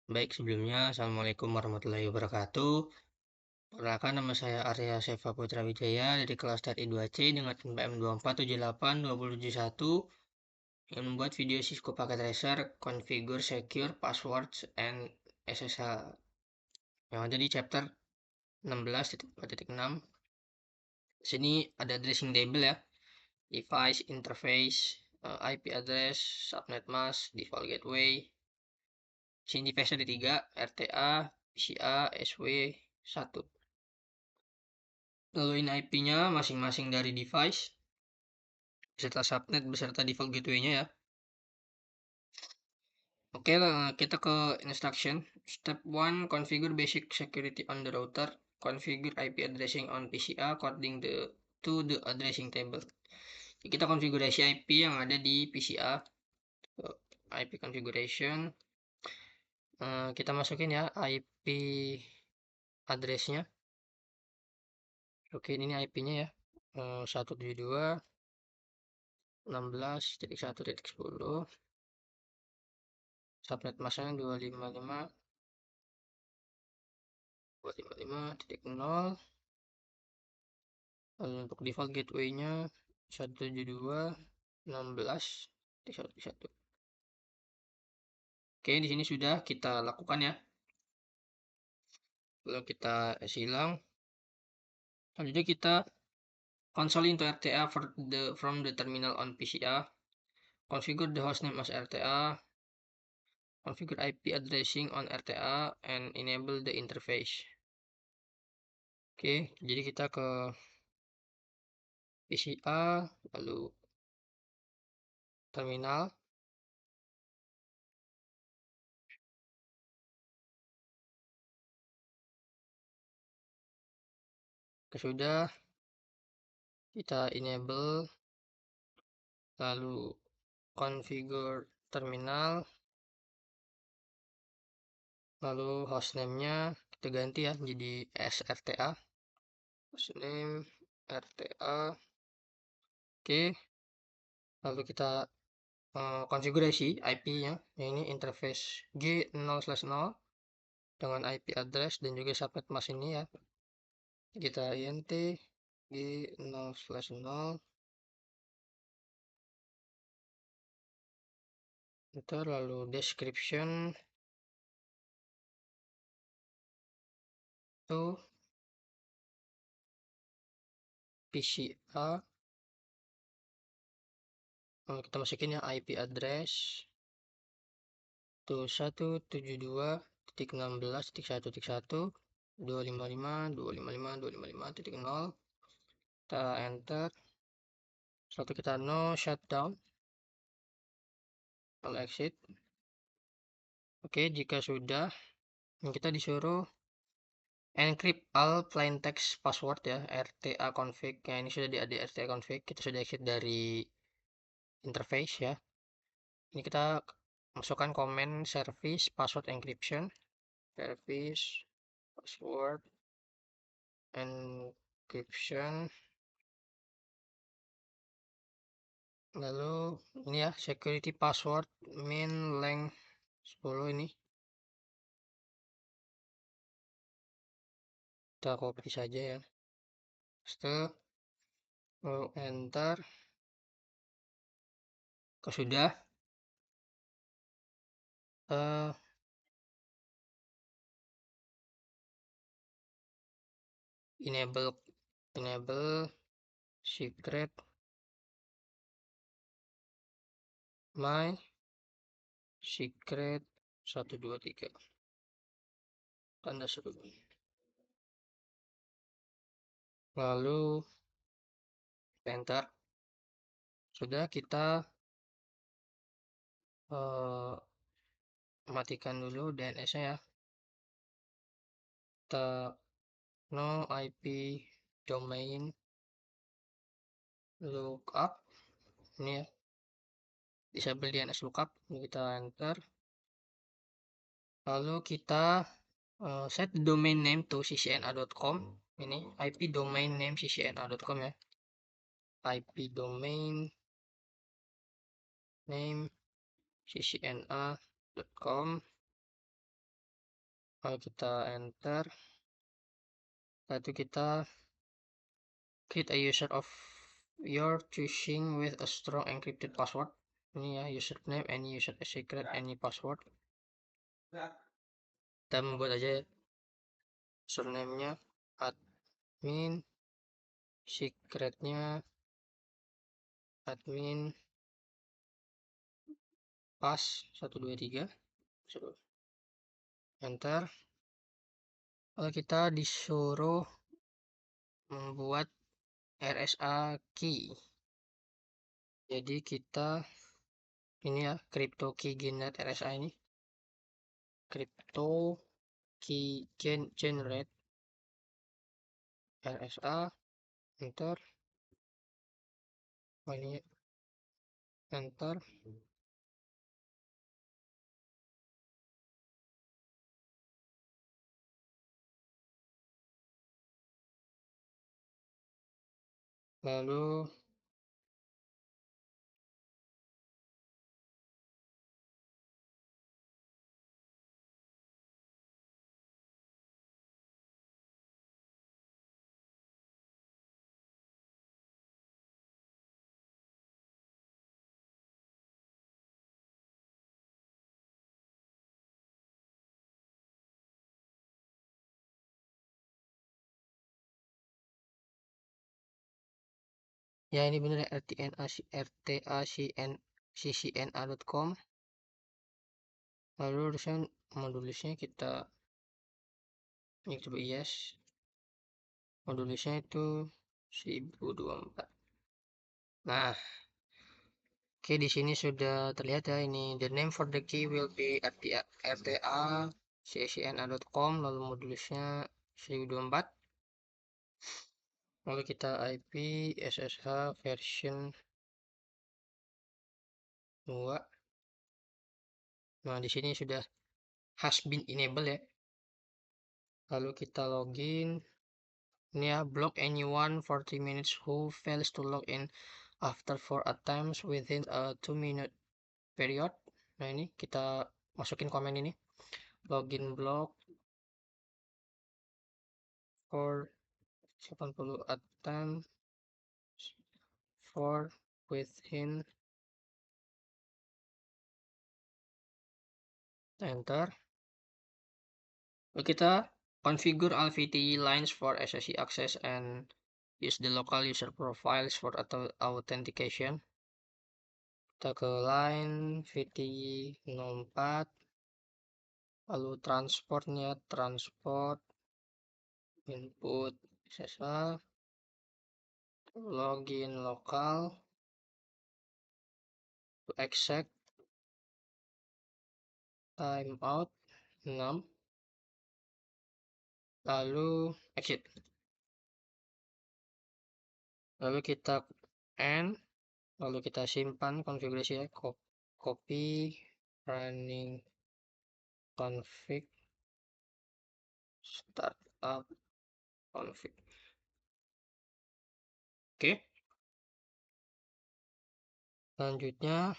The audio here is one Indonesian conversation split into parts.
Baik, sebelumnya Assalamualaikum warahmatullahi wabarakatuh. Perkenalkan, nama saya Arya Seva Putra Wijaya dari kelas TRI 2C dengan NPM 24782071 yang membuat video Cisco Packet Tracer Configure Secure Passwords and SSL yang ada di chapter 16.4.6. Sini ada addressing table ya, device, interface, IP address, subnet mask, default gateway. Sini device ada 3, RTA, PCA, SW 1. Lalu ini IP-nya masing-masing dari device beserta subnet beserta default gateway-nya ya. Oke, kita ke instruction. Step 1, configure basic security on the router. Configure IP addressing on PCA according to the addressing table. Jadi kita konfigurasi IP yang ada di PCA. IP configuration. Kita masukin ya IP address-nya. Oke, ini IP-nya ya. 172.16.1.10. Subnet masknya 255.255.0. Lalu untuk default gateway-nya 172.16.1.1. Oke, di sini sudah kita lakukan ya. Lalu kita silang. Selanjutnya kita console into RTA from the terminal on PCA. Configure the hostname as RTA. Configure IP addressing on RTA and enable the interface. Oke, jadi kita ke PCA, lalu terminal. Sudah kita enable, lalu configure terminal, lalu hostname-nya kita ganti ya jadi sRTA, hostname RTA. Oke, lalu kita konfigurasi IP-nya, ini interface G0/0 dengan IP address dan juga subnet mask ini ya. Kita int G0/0 enter, lalu description to PCA. Kita masukin ya IP address tuh 172.16.1.1 255.255.255.0. kita enter. Satu kita no shutdown, lalu exit. Oke, jika sudah kita disuruh encrypt all plain text password ya, RTA config. Ya, ini sudah di RTA config, kita sudah exit dari interface ya. Ini kita masukkan komen service password encryption, service password encryption. Lalu ini ya security password min length 10 ini. Kita copy saja ya. Setelah enter. Kalau sudah enable secret my secret 123 tanda seru. Lalu enter. Sudah, kita matikan dulu DNS-nya ya. Kita no IP domain lookup ini ya, disable DNS lookup. Kita enter. Lalu kita set domain name to ccna.com. Ini IP domain name ccna.com ya. IP domain name ccna.com. Lalu kita enter. Setelah itu kita create a user of your choosing with a strong encrypted password. Ini ya, username, any user secret, any password. Kita membuat aja username-nya admin, secretnya admin pas 123, enter. Lalu kita disuruh membuat RSA key. Jadi kita ini ya, crypto key generate RSA ini, crypto key generate RSA, enter. Ini enter. Lalu ya ini bener ya, rtacna.com. Lalu harusnya modulisnya kita ini coba yes, modulisnya itu 1024. Nah, oke, di sini sudah terlihat ya, ini the name for the key will be rtacna.com, lalu modulisnya 1024. Lalu kita IP SSH version 2. Nah, di sini sudah has been enabled ya. Lalu kita login. Ini ya, block anyone 40 minutes who fails to log in after 4 attempts within a 2-minute period. Nah, ini kita masukin komen ini. Login block for 80 attempts for within, enter. Lalu kita configure all VTE lines for SSH access and use the local user profiles for authentication. Kita ke line VTE 04, lalu transportnya transport input SSH, login lokal, to exec timeout 6, lalu exit. Lalu kita end, lalu kita simpan konfigurasi ya, copy running config startup config. Oke, selanjutnya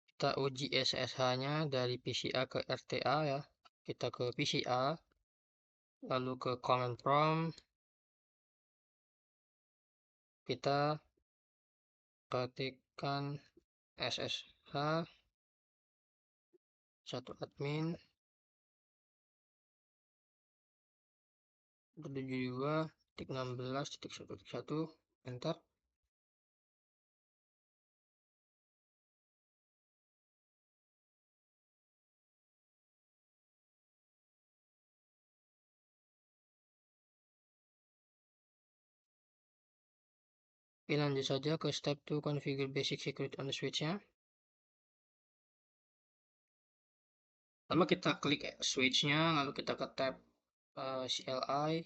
kita uji SSH-nya dari PCA ke RTA ya. Kita ke PCA, lalu ke command prompt, kita ketikkan SSH 1 admin 72.16.1.1, enter. Oke, lanjut saja ke step 2, configure basic security on the switch-nya. Lalu kita klik switch-nya, lalu kita ke tab CLI,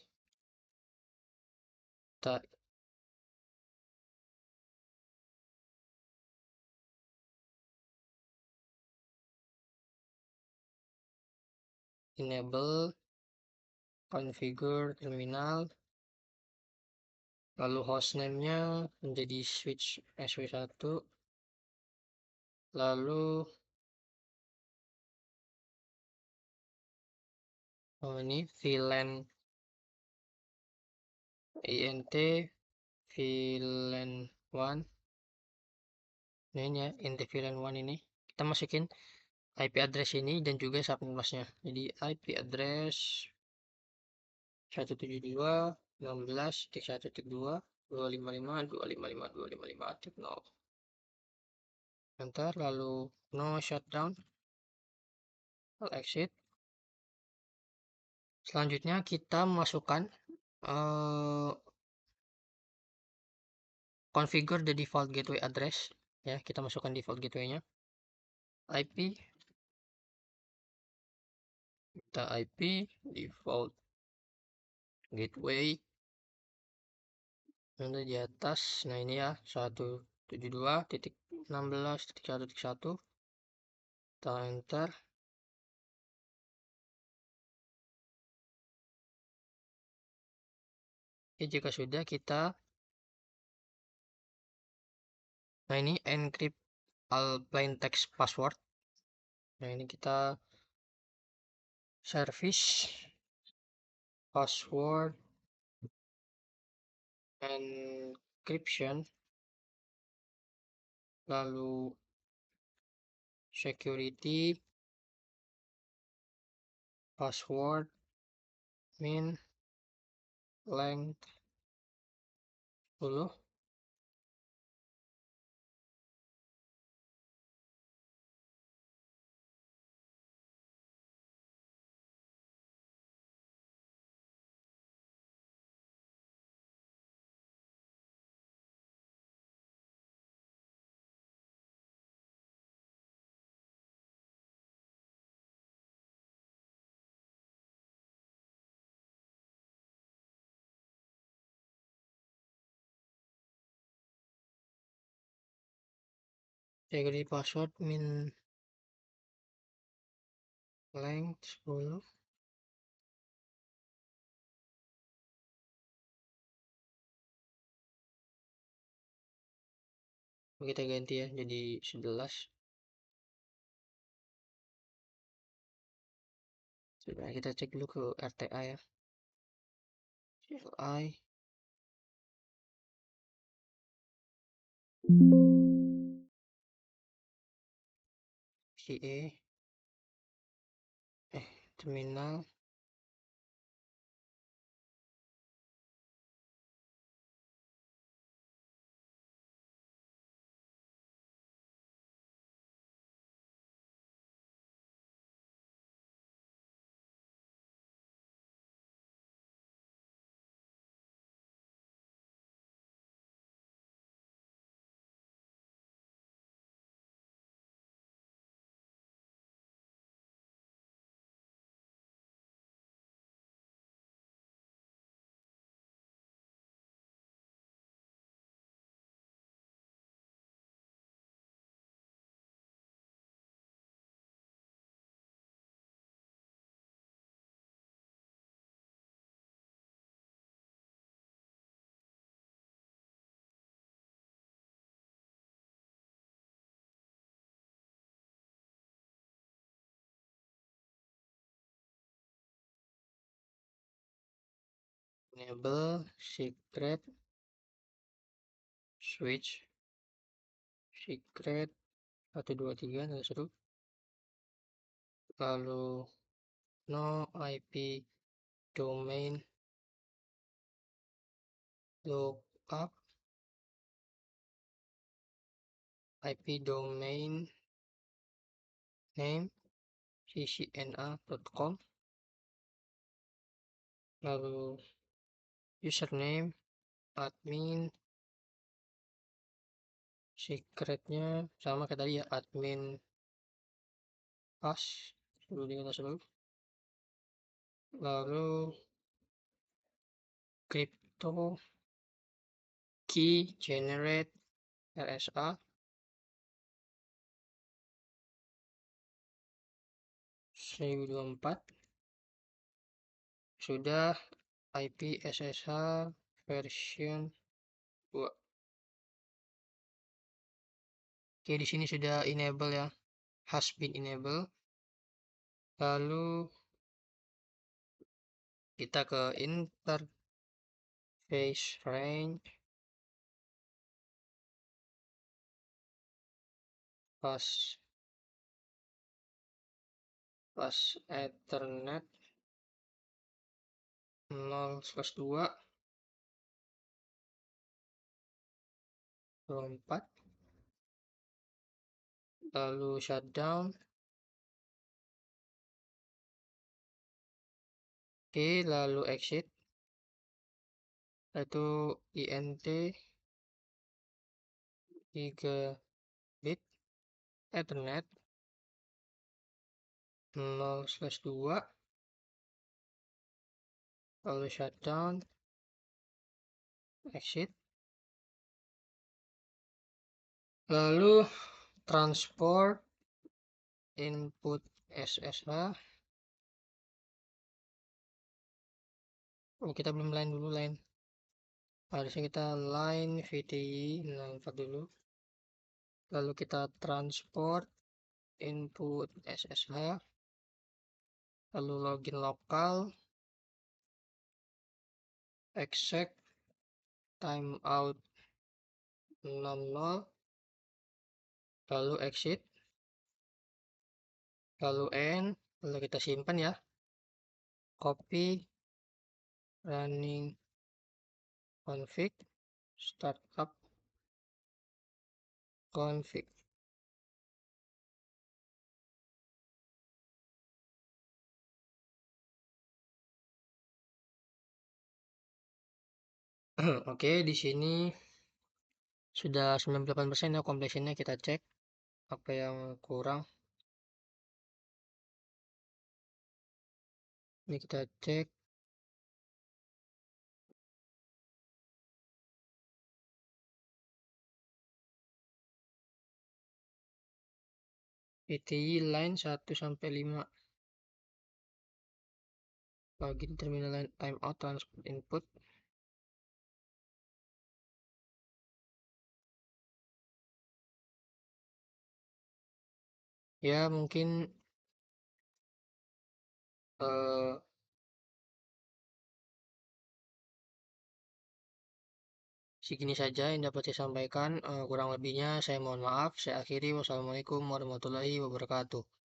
kita enable configure terminal, lalu hostname-nya menjadi switch SW1, lalu Oh, ini VLAN INT VLAN 1. Nah, ini ya, INT VLAN 1 ini. Kita masukin IP address ini dan juga subnetmasknya. Jadi IP address 172.16.1.2.255.255.255.0. Enter, lalu no shutdown, exit. Selanjutnya kita masukkan configure the default gateway address. Ya, kita masukkan default gateway-nya. IP, kita IP default gateway. Nanti di atas, nah ini ya 172.16.1.1. Kita enter. Oke, jika sudah kita, nah ini encrypt plain text password. Nah ini kita service password encryption, lalu security password min length 10. Security password min length 10. Kita ganti ya jadi 11. Sudah, kita cek dulu ke RTA ya. CLI CE terminal. Enable secret switch secret 123 nggak seru. Lalu no IP domain lookup IP domain name ccna.com, lalu username admin, secretnya sama kayak tadi ya, admin pass dulu kita seluruh, lalu crypto key generate RSA, (1024) sudah. IP SSH version 2. Oke, di sini sudah enable ya, has been enable. Lalu Kita ke interface range, pas Ethernet 0/2 24, lalu shutdown. Oke, lalu exit, itu INT 3 bit Ethernet 0/2, lalu shutdown, exit, lalu transport input SSH. Oh, kita belum line dulu, line harusnya kita line VTI 04 dulu, lalu kita transport input SSH, lalu login lokal, exec timeout 00, lalu exit, lalu end, lalu kita simpan ya, copy running config startup config. Oke, di sini sudah 98% ya completionnya. Kita cek apa yang kurang. Ini kita cek PTY line 1-5, login terminal line timeout transport input. Ya mungkin segini saja yang dapat saya sampaikan. Kurang lebihnya saya mohon maaf. Saya akhiri. Wassalamualaikum warahmatullahi wabarakatuh.